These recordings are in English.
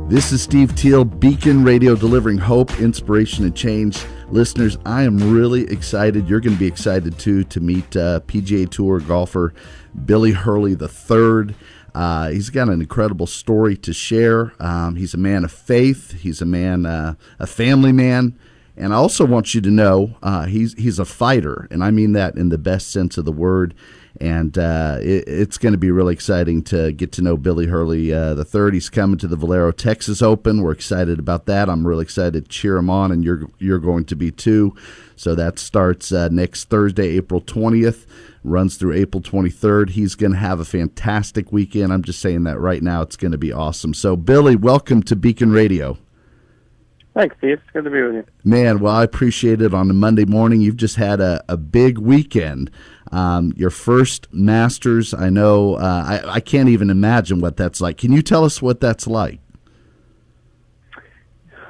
This is Steve Teel, Beacon Radio, delivering hope, inspiration, and change. Listeners, I am really excited. You're going to be excited, too, to meet PGA Tour golfer Billy Hurley III. He's got an incredible story to share. He's a man of faith. He's a man, a family man. And I also want you to know he's a fighter, and I mean that in the best sense of the word. And it's going to be really exciting to get to know Billy Hurley III. He's coming to the Valero Texas Open. We're excited about that. I'm really excited to cheer him on, and you're going to be too. So that starts next Thursday, April 20th, runs through April 23rd. He's going to have a fantastic weekend. I'm just saying that right now. It's going to be awesome. So, Billy, welcome to Beacon Radio. Thanks, Steve. It's good to be with you. Man, well, I appreciate it on a Monday morning. You've just had a big weekend. Your first Masters, I know, I can't even imagine what that's like. Can you tell us what that's like?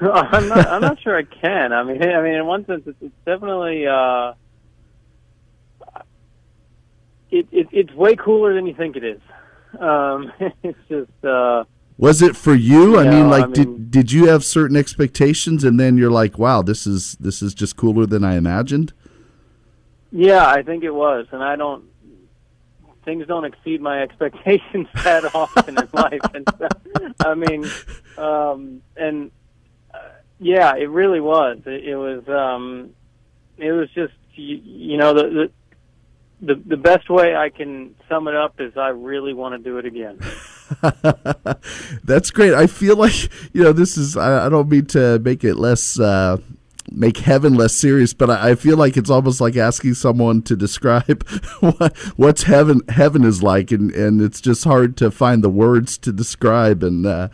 I'm not sure I can. I mean, in one sense, it's definitely it's way cooler than you think it is. It's just. Was it for you? Did you have certain expectations, and then you're like, wow, this is just cooler than I imagined? Yeah, I think it was, and things don't exceed my expectations that often in life. And yeah, it really was. It was just, the best way I can sum it up is I really want to do it again. That's great. I feel like, this is, I don't mean to make it less, make heaven less serious, but I feel like it's almost like asking someone to describe what's heaven is like, and it's just hard to find the words to describe. And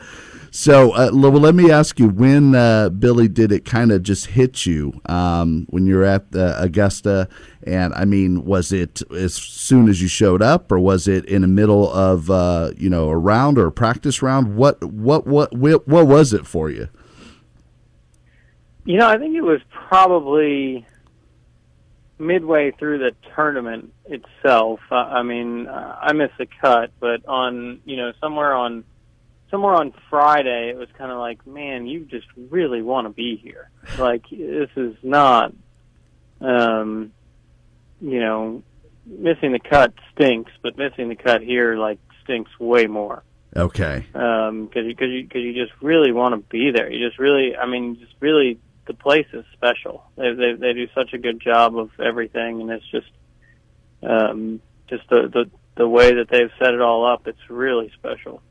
so let me ask you, when, Billy, did it kind of just hit you when you're at Augusta? And I mean, was it as soon as you showed up, or was it in the middle of a round or a practice round? What was it for you? I think it was probably midway through the tournament itself. I missed the cut, but somewhere on Friday, it was kind of like, man, you just really want to be here. Like, this is not, missing the cut stinks, but missing the cut here, stinks way more. Okay. Because you just really want to be there. You just really, the place is special. They do such a good job of everything, and it's just the way that they've set it all up. It's really special.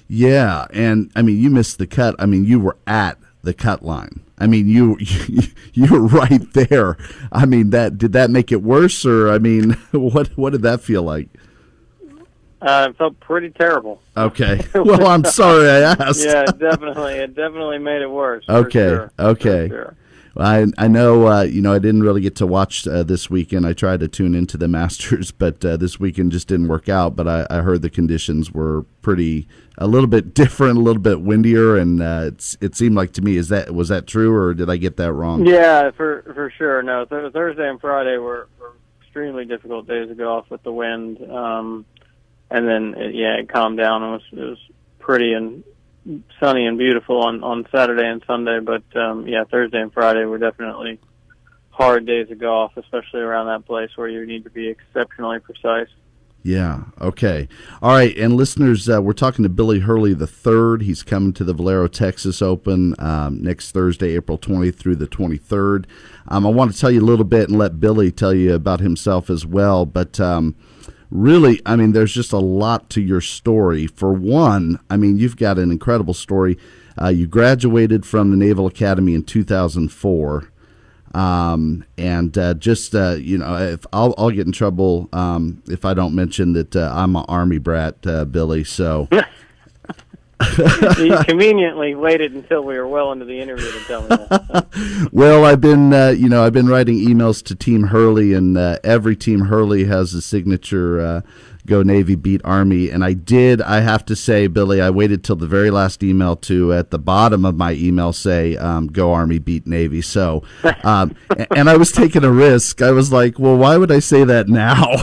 Yeah, and you missed the cut. You were at the cut line. You were right there. Did that make it worse, or what did that feel like? It felt pretty terrible. Okay. Well, I'm sorry I asked. Yeah, it definitely made it worse. Okay. For sure. Okay. For sure. I know, I didn't really get to watch this weekend. I tried to tune into the Masters, but this weekend just didn't work out. But I heard the conditions were a little bit different, a little bit windier, and it seemed like to me, was that true, or did I get that wrong? Yeah, for sure. No, Thursday and Friday were extremely difficult days to go off with the wind. And then, it calmed down. It was pretty and sunny and beautiful on Saturday and Sunday. But, Thursday and Friday were definitely hard days to go off, especially around that place where you need to be exceptionally precise. Yeah, okay. All right, and listeners, we're talking to Billy Hurley III. He's coming to the Valero Texas Open next Thursday, April 20th through the 23rd. I want to tell you a little bit and let Billy tell you about himself as well, but really, there's just a lot to your story. For one, you've got an incredible story. You graduated from the Naval Academy in 2004. If I'll get in trouble if I don't mention that I'm an Army brat, Billy. So you conveniently waited until we were well into the interview to tell me that. Well, I've been writing emails to Team Hurley, and every Team Hurley has a signature "Go Navy, beat Army." And I have to say, Billy, I waited till the very last email to, at the bottom of my email, say "Go Army, beat Navy." So, and I was taking a risk. I was like, well, why would I say that now?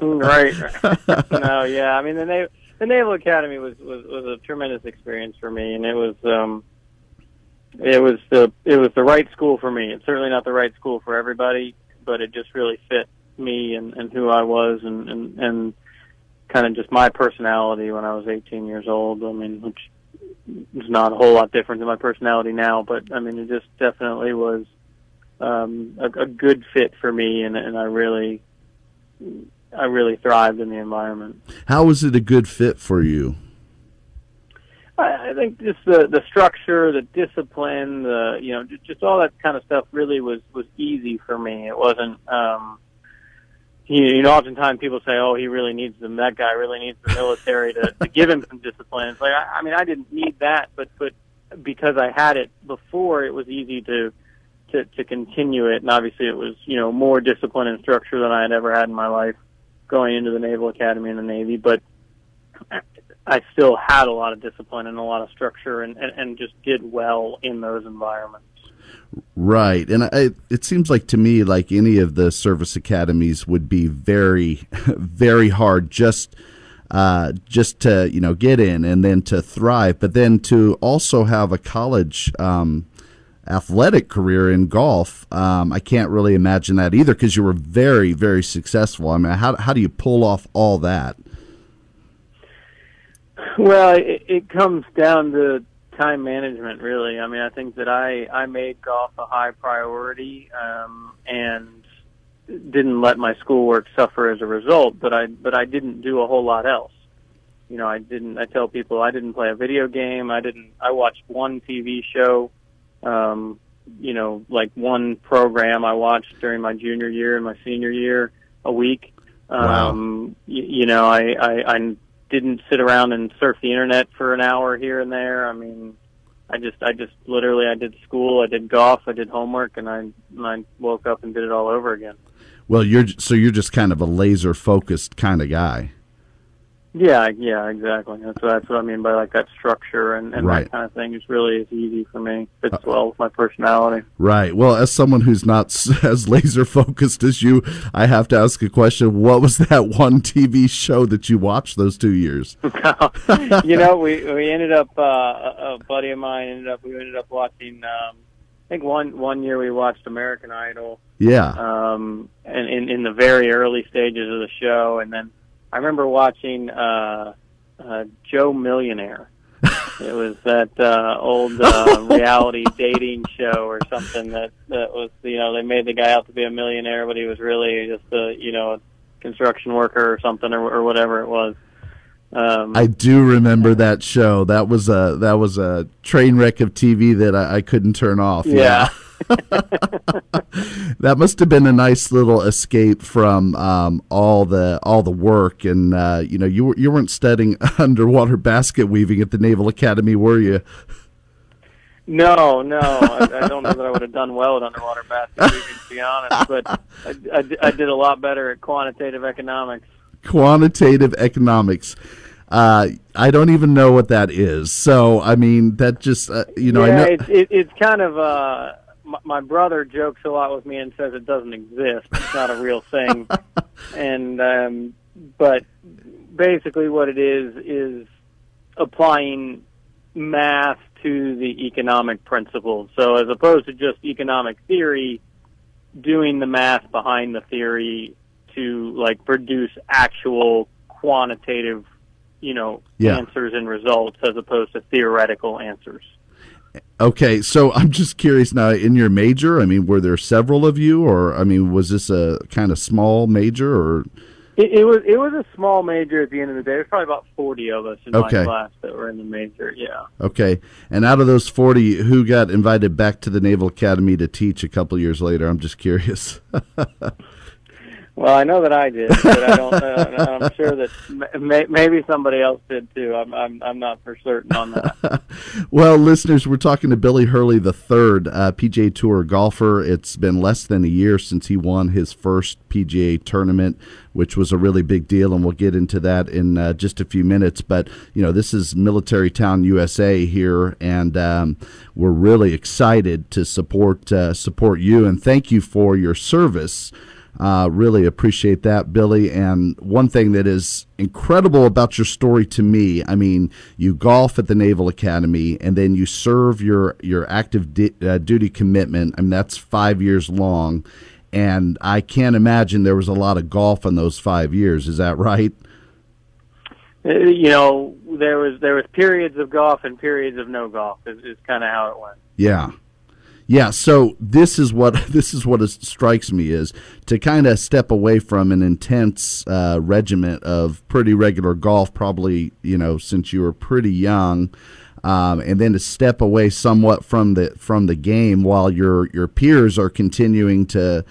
Right. No, yeah. the Naval Academy was a tremendous experience for me, and it was the right school for me. It's certainly not the right school for everybody, but it just really fit me and who I was and kind of just my personality when I was 18 years old. I mean, which is not a whole lot different than my personality now, but I mean, it just definitely was a good fit for me, and I really thrived in the environment. How was it a good fit for you? I think just the structure, the discipline, just all that kind of stuff really was easy for me. It wasn't, oftentimes people say, "Oh, that guy really needs the military to give him some discipline." It's like, I mean, I didn't need that, but because I had it before, it was easy to continue it. And obviously, it was more discipline and structure than I had ever had in my life going into the Naval Academy and the Navy, but I still had a lot of discipline and a lot of structure and just did well in those environments. Right. And it seems like to me like any of the service academies would be very, very hard just to, get in and then to thrive, but then to also have a college athletic career in golf. I can't really imagine that either because you were very, very successful. I mean, how do you pull off all that? Well, it comes down to time management, really. I mean, I think that I made golf a high priority and didn't let my schoolwork suffer as a result, but I didn't do a whole lot else. I tell people I didn't play a video game. I watched one TV show, like one program I watched during my junior year and my senior year a week. Wow. I didn't sit around and surf the internet for an hour here and there. I mean, I just literally, I did school, I did golf, I did homework, and I woke up and did it all over again. Well, you're just kind of a laser focused kind of guy. Yeah, exactly. That's what I mean by like that structure and right. That kind of thing is really easy for me. Fits well with my personality. Right. Well, as someone who's not as laser focused as you, I have to ask a question. What was that one TV show that you watched those 2 years? We ended up a buddy of mine we ended up watching. I think one year we watched American Idol. Yeah. And in the very early stages of the show, and then I remember watching Joe Millionaire. It was that old reality dating show or something that was, they made the guy out to be a millionaire, but he was really just a construction worker or something or whatever it was. I do remember that show. That was a train wreck of TV that I couldn't turn off. Yeah. That must have been a nice little escape from all the work, and you weren't studying underwater basket weaving at the Naval Academy, were you? No, I don't know that I would have done well at underwater basket weaving, to be honest. But I did a lot better at quantitative economics. Quantitative economics. I don't even know what that is. So I mean, that just I know it's kind of. My brother jokes a lot with me and says it doesn't exist. It's not a real thing. And but basically what it is applying math to the economic principles. So as opposed to just economic theory, doing the math behind the theory to like produce actual quantitative, answers and results as opposed to theoretical answers. Okay, so I'm just curious now, in your major, I mean, were there several of you, or, I mean, was this a kind of small major, or? It was a small major at the end of the day. There was probably about 40 of us in my class that were in the major, yeah. Okay, and out of those 40, who got invited back to the Naval Academy to teach a couple years later? I'm just curious. Well, I know that I did, but I don't. I'm sure that maybe somebody else did too. I'm not for certain on that. Well, listeners, we're talking to Billy Hurley III, PGA Tour golfer. It's been less than a year since he won his first PGA tournament, which was a really big deal, and we'll get into that in just a few minutes. But this is Military Town, USA here, and we're really excited to support you, and thank you for your service. Really appreciate that, Billy. And one thing that is incredible about your story to me, I mean, you golf at the Naval Academy, and then you serve your active duty commitment. I mean, that's 5 years long, and I can't imagine there was a lot of golf in those 5 years. Is that right? There was periods of golf and periods of no golf. Is kind of how it went. Yeah. Yeah, so this is what it strikes me is to kind of step away from an intense regiment of pretty regular golf, probably since you were pretty young, and then to step away somewhat from the game while your peers are continuing to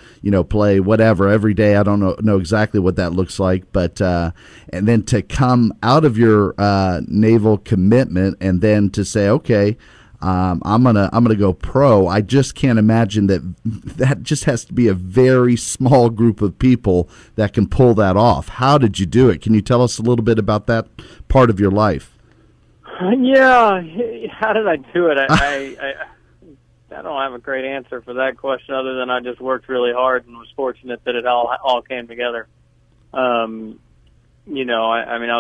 play whatever every day. I don't know exactly what that looks like, but and then to come out of your naval commitment and then to say, okay, I'm gonna go pro. I just can't imagine that just has to be a very small group of people that can pull that off. How did you do it? Can you tell us a little bit about that part of your life? Yeah, how did I do it? I don't have a great answer for that question other than I just worked really hard and was fortunate that it all came together. I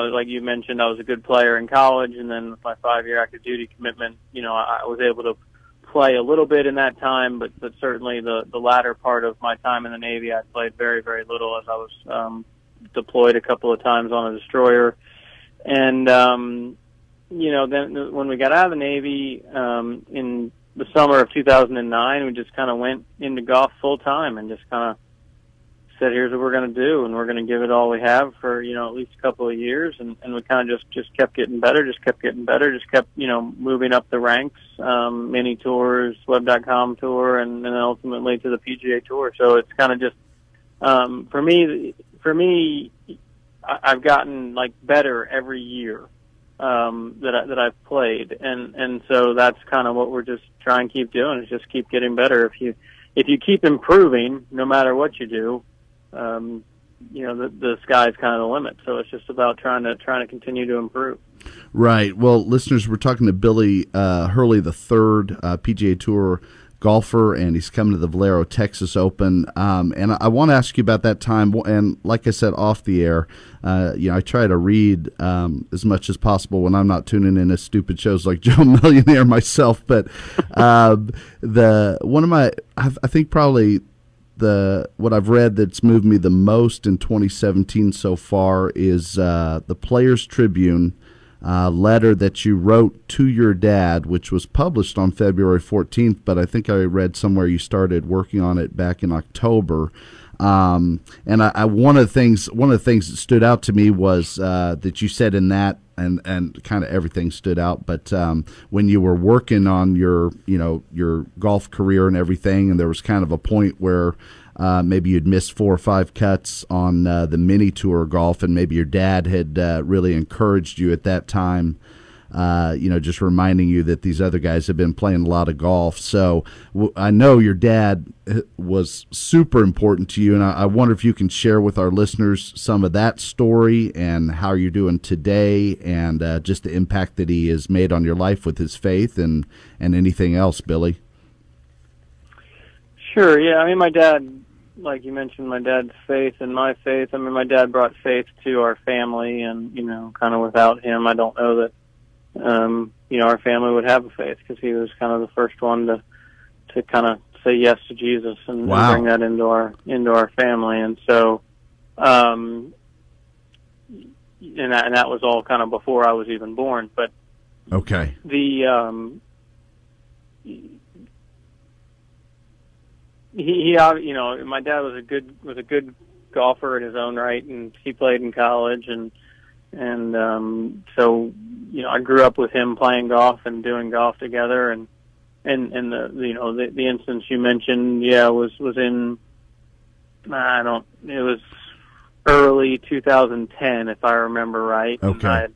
was, like you mentioned, I was a good player in college, and then with my 5-year active duty commitment, I was able to play a little bit in that time, but certainly the latter part of my time in the Navy, I played very, very little as I was deployed a couple of times on a destroyer. And, then when we got out of the Navy in the summer of 2009, we just kind of went into golf full time and just kind of said, here's what we're going to do, and we're going to give it all we have for, at least a couple of years. And we kind of just kept getting better, just kept, moving up the ranks, mini tours, web.com tour, and then ultimately to the PGA tour. So it's kind of just, for me, I've gotten better every year, that I've played. And so that's kind of what we're just trying to keep doing, is just keep getting better. If you keep improving, no matter what you do, the sky's kind of the limit. So it's just about trying to continue to improve. Right. Well, listeners, we're talking to Billy Hurley III, PGA Tour golfer, and he's coming to the Valero Texas Open. And I want to ask you about that time. And like I said, off the air, I try to read as much as possible when I'm not tuning in to stupid shows like Joe Millionaire myself. But I think probably what I've read that's moved me the most in 2017 so far is the Players Tribune letter that you wrote to your dad, which was published on February 14th, but I think I read somewhere you started working on it back in October. And one of the things that stood out to me was that you said in that, and kind of everything stood out, but when you were working on your golf career and everything, and there was kind of a point where maybe you'd missed 4 or 5 cuts on the mini tour golf, and maybe your dad had really encouraged you at that time, just reminding you that these other guys have been playing a lot of golf. So I know your dad was super important to you, and I wonder if you can share with our listeners some of that story and how you're doing today, and just the impact that he has made on your life with his faith and anything else, Billy. Sure, yeah. I mean, my dad, like you mentioned, my dad's faith and my faith. I mean, my dad brought faith to our family, and, kind of without him, I don't know that our family would have a faith, because he was kind of the first one to kind of say yes to Jesus and bring that into our family. And so, and that was all kind of before I was even born. But okay, my dad was a good golfer in his own right, and he played in college, and so I grew up with him playing golf and doing golf together, and the instance you mentioned, was in it was early 2010, if I remember right. Okay. And I had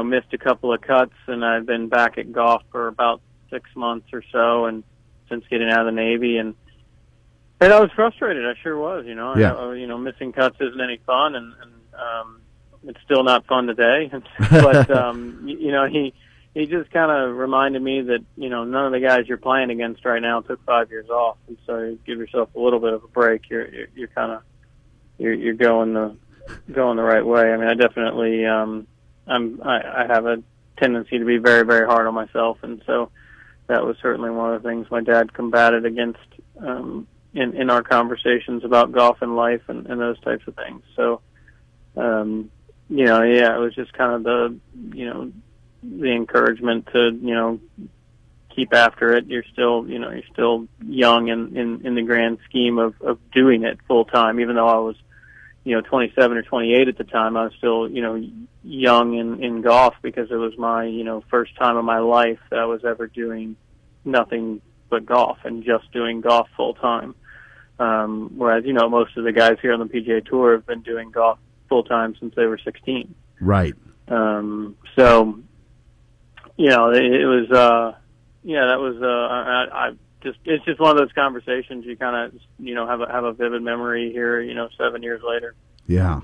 missed a couple of cuts, and I'd been back at golf for about 6 months or so, and since getting out of the Navy, and I was frustrated. I sure was. Yeah. Missing cuts isn't any fun, and it's still not fun today. But he he just kind of reminded me that, none of the guys you're playing against right now took 5 years off, and so you give yourself a little bit of a break. You're going the right way. I mean, I definitely I have a tendency to be very, very hard on myself, and so that was certainly one of the things my dad combated against in our conversations about golf and life and those types of things. So, it was just kind of the encouragement to, keep after it. You're still young in the grand scheme of doing it full time, even though I was, 27 or 28 at the time. I was still, young in golf because it was my, first time of my life that I was ever doing nothing but golf and just doing golf full time. Whereas, most of the guys here on the PGA Tour have been doing golf full time since they were 16. Right. So, it was, that was, it's just one of those conversations you kind of, have a vivid memory here, 7 years later. Yeah.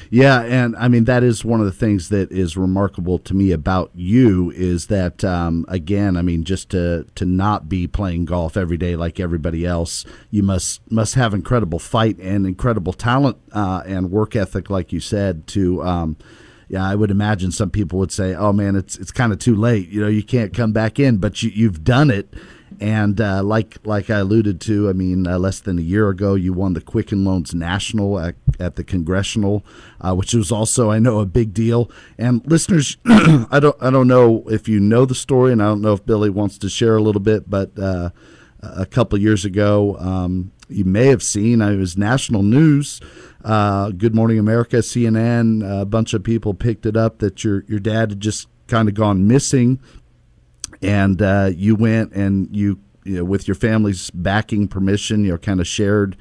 Yeah, and I mean, that is one of the things that is remarkable to me about you is that, again, I mean, just to not be playing golf every day like everybody else, you must have incredible fight and incredible talent and work ethic, like you said, to I would imagine some people would say, oh, man, it's kind of too late. You can't come back in, but you've done it. And like I alluded to, I mean, less than a year ago, you won the Quicken Loans National at the Congressional, which was also, I know, a big deal. And listeners, I don't know if you know the story, and I don't know if Billy wants to share a little bit, but a couple years ago, you may have seen, it was national news, Good Morning America, CNN, a bunch of people picked it up that your dad had just kind of gone missing. And you went and you with your family's backing permission, kind of shared,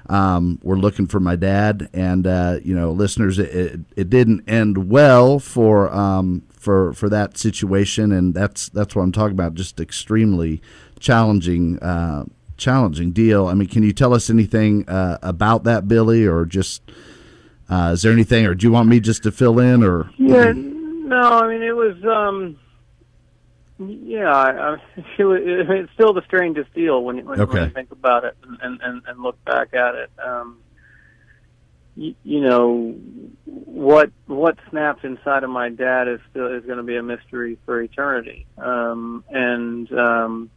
we're looking for my dad. And, listeners, it didn't end well for that situation. And that's what I'm talking about, just extremely challenging deal. I mean, can you tell us anything about that, Billy, or just is there anything, or do you want me just to fill in? Or no, I mean, it was it's still the strangest deal when you think about it and look back at it. What snaps inside of my dad is going to be a mystery for eternity. I mean,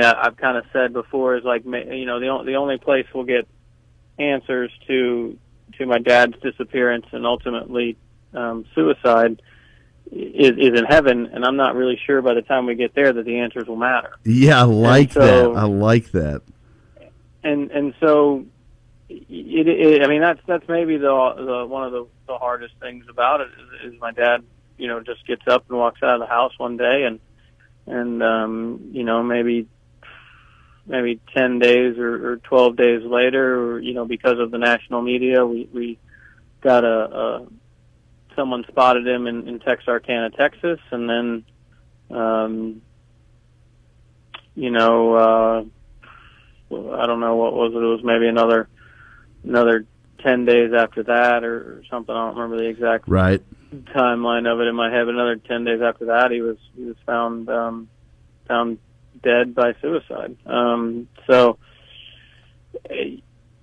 I've kind of said before is like, the only place we'll get answers to my dad's disappearance and ultimately suicide is in heaven, and I'm not really sure by the time we get there that the answers will matter. Yeah, I like that. I like that. And so, I mean, that's maybe the one of the hardest things about it is my dad, just gets up and walks out of the house one day, and maybe 10 days or 12 days later, because of the national media, we got someone spotted him in Texarkana, Texas, and then, I don't know what was it. It was maybe another 10 days after that or something. I don't remember the exact timeline of it in my head, but another 10 days after that, he was found dead by suicide. So,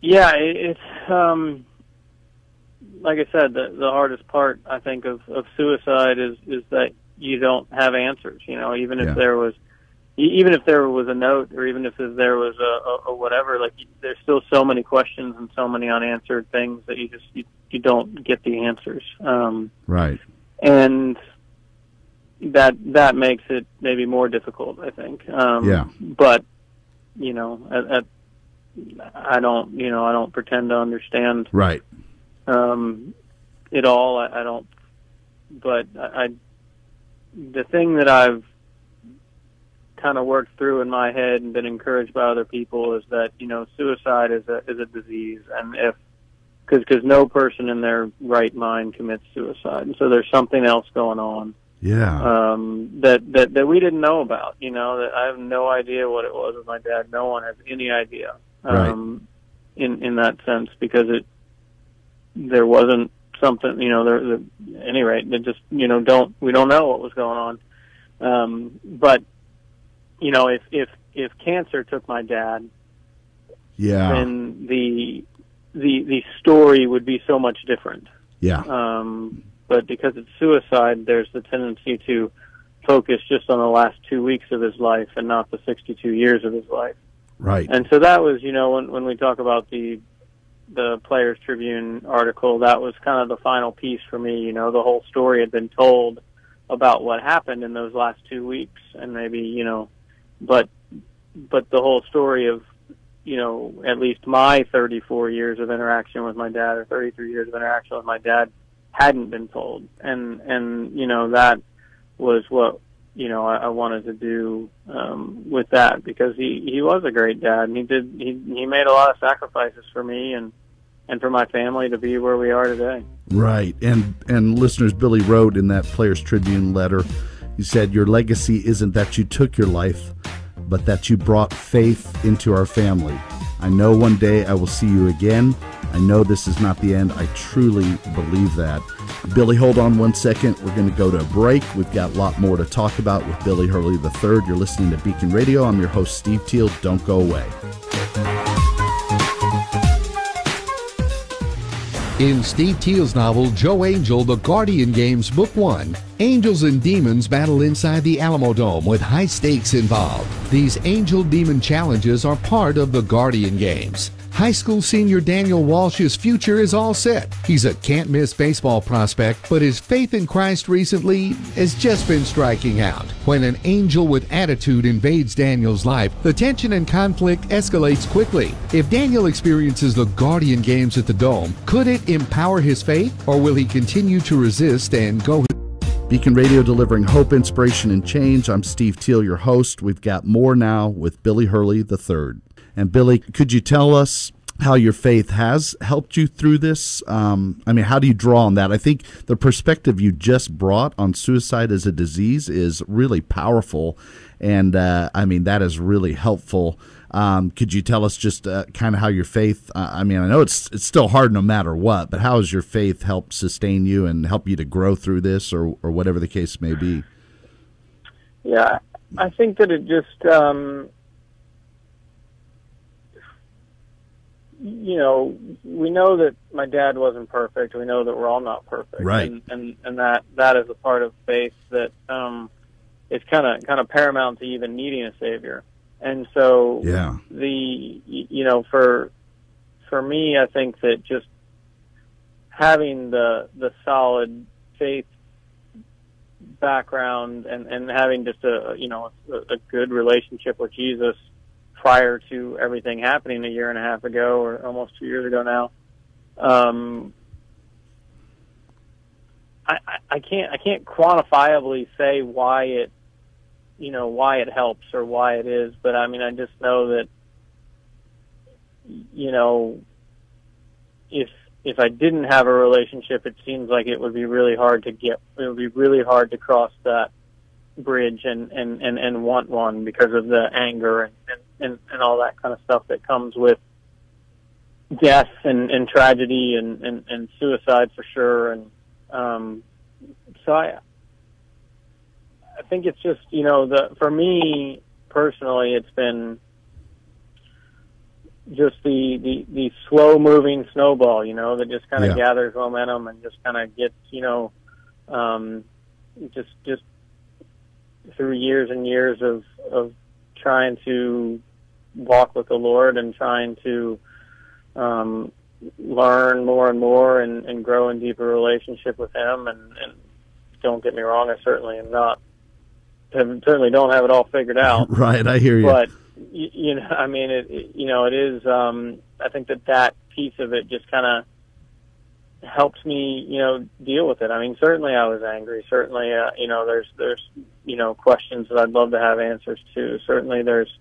yeah, it's, like I said, the hardest part, I think, of suicide is that you don't have answers. Even if there was a note, or even if there was a whatever, like there's still so many questions and so many unanswered things that you don't get the answers. Right. And that makes it maybe more difficult, I think. But I don't pretend to understand. Right. It all. I don't. But the thing that I've kind of worked through in my head and been encouraged by other people is that suicide is a disease, and because no person in their right mind commits suicide, and so there's something else going on. Yeah. That we didn't know about. That I have no idea what it was with my dad. No one has any idea. In that sense, because there wasn't something, at any rate, it just, we don't know what was going on. But if cancer took my dad, then the story would be so much different. But because it's suicide, there's the tendency to focus just on the last 2 weeks of his life and not the 62 years of his life. Right. And so that was, when we talk about the Players Tribune article, that was kind of the final piece for me. The whole story had been told about what happened in those last 2 weeks, and maybe, but the whole story of, at least my 34 years of interaction with my dad, or 33 years of interaction with my dad, hadn't been told. And that was what, I wanted to do, with that, because he was a great dad, and he made a lot of sacrifices for me and for my family to be where we are today. Right. And listeners, Billy wrote in that Players Tribune letter, he said, "Your legacy isn't that you took your life, but that you brought faith into our family. I know one day I will see you again. I know this is not the end. I truly believe that." Billy, hold on 1 second. We're going to go to a break. We've got a lot more to talk about with Billy Hurley III. You're listening to Beacon Radio. I'm your host, Steve Teel. Don't go away. In Steve Teel's novel, Joe Angel, The Guardian Games, Book 1, angels and demons battle inside the Alamo Dome with high stakes involved. These angel-demon challenges are part of the Guardian Games. High school senior Daniel Walsh's future is all set. He's a can't-miss baseball prospect, but his faith in Christ recently has just been striking out. When an angel with attitude invades Daniel's life, the tension and conflict escalates quickly. If Daniel experiences the Guardian Games at the Dome, could it empower his faith, or will he continue to resist and go? Beacon Radio, delivering hope, inspiration, and change. I'm Steve Teel, your host. We've got more now with Billy Hurley III. And Billy, could you tell us how your faith has helped you through this? How do you draw on that? I think the perspective you just brought on suicide as a disease is really powerful, and that is really helpful. Could you tell us just kind of how your faith, I know it's still hard no matter what, but how has your faith helped sustain you and help you to grow through this, or whatever the case may be? Yeah, I think that it just, we know that my dad wasn't perfect. We know that we're all not perfect. Right. And that is a part of faith that is kind of paramount to even needing a savior. And so for me, I think that just having the solid faith background and having just a good relationship with Jesus prior to everything happening a year and a half ago, or almost 2 years ago now, I can't quantifiably say why it helps or why it is, but I just know that if I didn't have a relationship, it seems like it would be really hard to cross that bridge and want one, because of the anger and all that kind of stuff that comes with death and tragedy and suicide for sure. And so I think it's just, for me personally, it's been just the slow moving snowball, that just kind of gathers momentum and just kind of gets, just through years and years of trying to walk with the Lord and trying to learn more and more and grow in deeper relationship with Him. And don't get me wrong, I certainly certainly don't have it all figured out. Right, I hear you. But it is. I think that piece of it just kind of helps me, deal with it. Certainly I was angry. Certainly, there's questions that I'd love to have answers to. Certainly there's,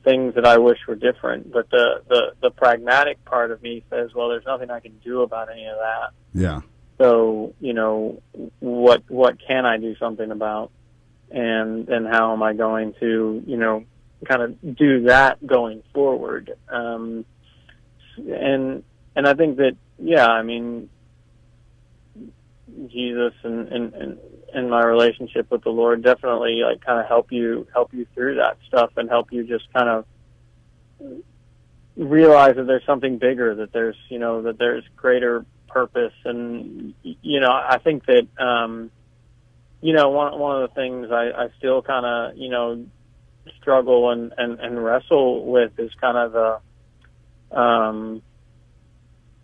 things that I wish were different. But the pragmatic part of me says, well, there's nothing I can do about any of that. Yeah. So, what can I do something about? And how am I going to, kind of do that going forward? And I think that, Jesus and in my relationship with the Lord definitely like kind of help you through that stuff and help you just kind of realize that there's something bigger, that there's greater purpose. And I think that one of the things I still kind of struggle and wrestle with is kind of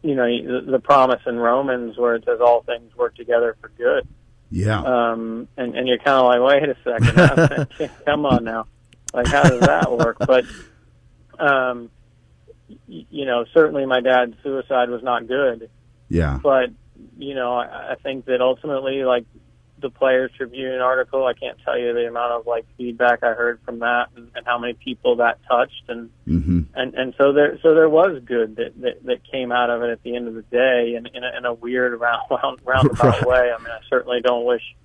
the promise in Romans where it says all things work together for good. Yeah. And you're kind of like, wait a second, come on now, like how does that work? But certainly my dad's suicide was not good. Yeah. But I think that ultimately, like the Players Tribune article, I can't tell you the amount of like feedback I heard from that, and how many people that touched, and and so there was good that came out of it at the end of the day, and in a weird roundabout Right. way. I mean, I certainly don't wish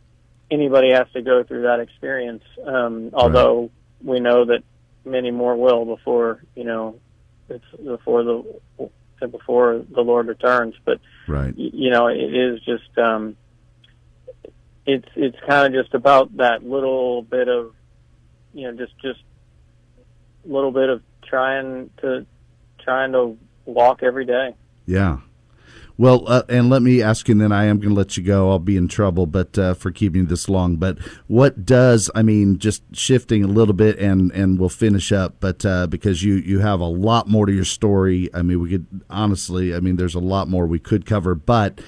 anybody has to go through that experience, although we know that many more will before before the Lord returns. But right. it is just it's kind of just about that little bit of just little bit of trying to walk every day. Yeah. Well, and let me ask you, and then I am going to let you go. I'll be in trouble, but for keeping this long. But what does, just shifting a little bit, and we'll finish up, but because you have a lot more to your story. We could honestly, there's a lot more we could cover, but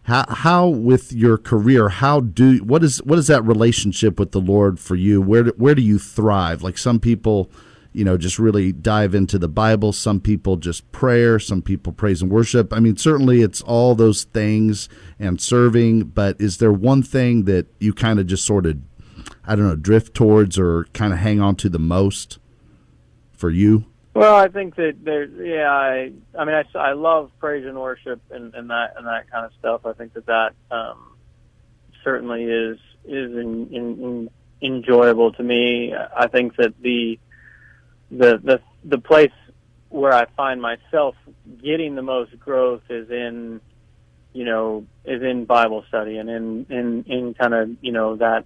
how with your career, what is that relationship with the Lord for you? Where do you thrive? Like some people, just really dive into the Bible. Some people just prayer. Some people praise and worship. Certainly it's all those things and serving, but is there one thing that you kind of just sort of, drift towards or kind of hang on to the most for you? Well, I think that I love praise and worship and that kind of stuff. I think that certainly is enjoyable to me. I think that the place where I find myself getting the most growth is in Bible study and in kind of that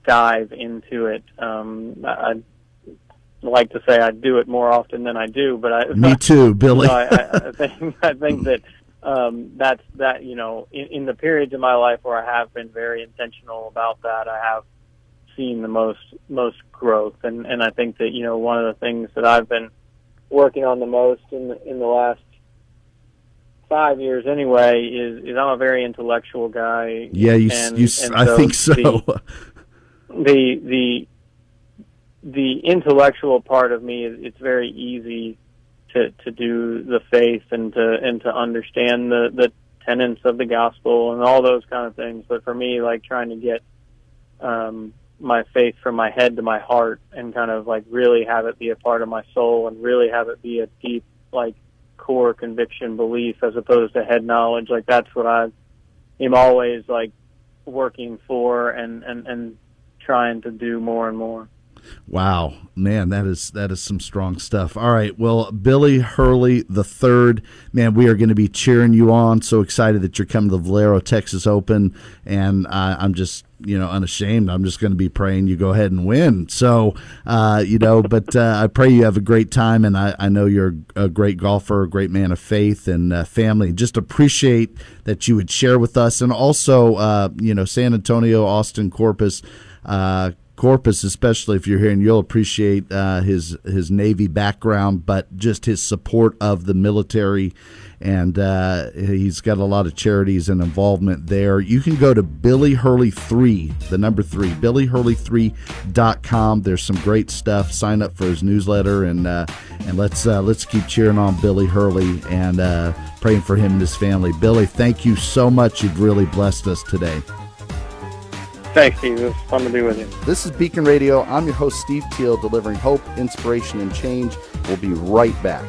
dive into it. I like to say I do it more often than I do, but me too, Billy. I think that that's in the periods of my life where I have been very intentional about that, I have seen the most growth, and I think that one of the things that I've been working on the most in the last 5 years anyway is I'm a very intellectual guy. Yeah, I think so. The intellectual part of me, it's very easy to do the faith and to understand the tenets of the gospel and all those kind of things. But for me, like trying to get my faith from my head to my heart and kind of like really have it be a part of my soul and really have it be a deep, like, core conviction belief as opposed to head knowledge, like that's what I am always like working for and trying to do more and more. Wow, man, that is some strong stuff. All right, well, Billy Hurley III, man, we are going to be cheering you on. So excited that you're coming to the Valero Texas Open, and I'm just unashamed. I'm just going to be praying you go ahead and win. So but I pray you have a great time, and I know you're a great golfer, a great man of faith and family. Just appreciate that you would share with us, and also San Antonio, Austin, Corpus, especially if you're here, and you'll appreciate his Navy background, but just his support of the military, and he's got a lot of charities and involvement there. You can go to Billy Hurley 3, the number 3, BillyHurley3.com. There's some great stuff. Sign up for his newsletter, and let's keep cheering on Billy Hurley and praying for him and his family. Billy, thank you so much. You've really blessed us today. Thanks, Steve. It was fun to be with you. This is Beacon Radio. I'm your host, Steve Teel, delivering hope, inspiration, and change. We'll be right back.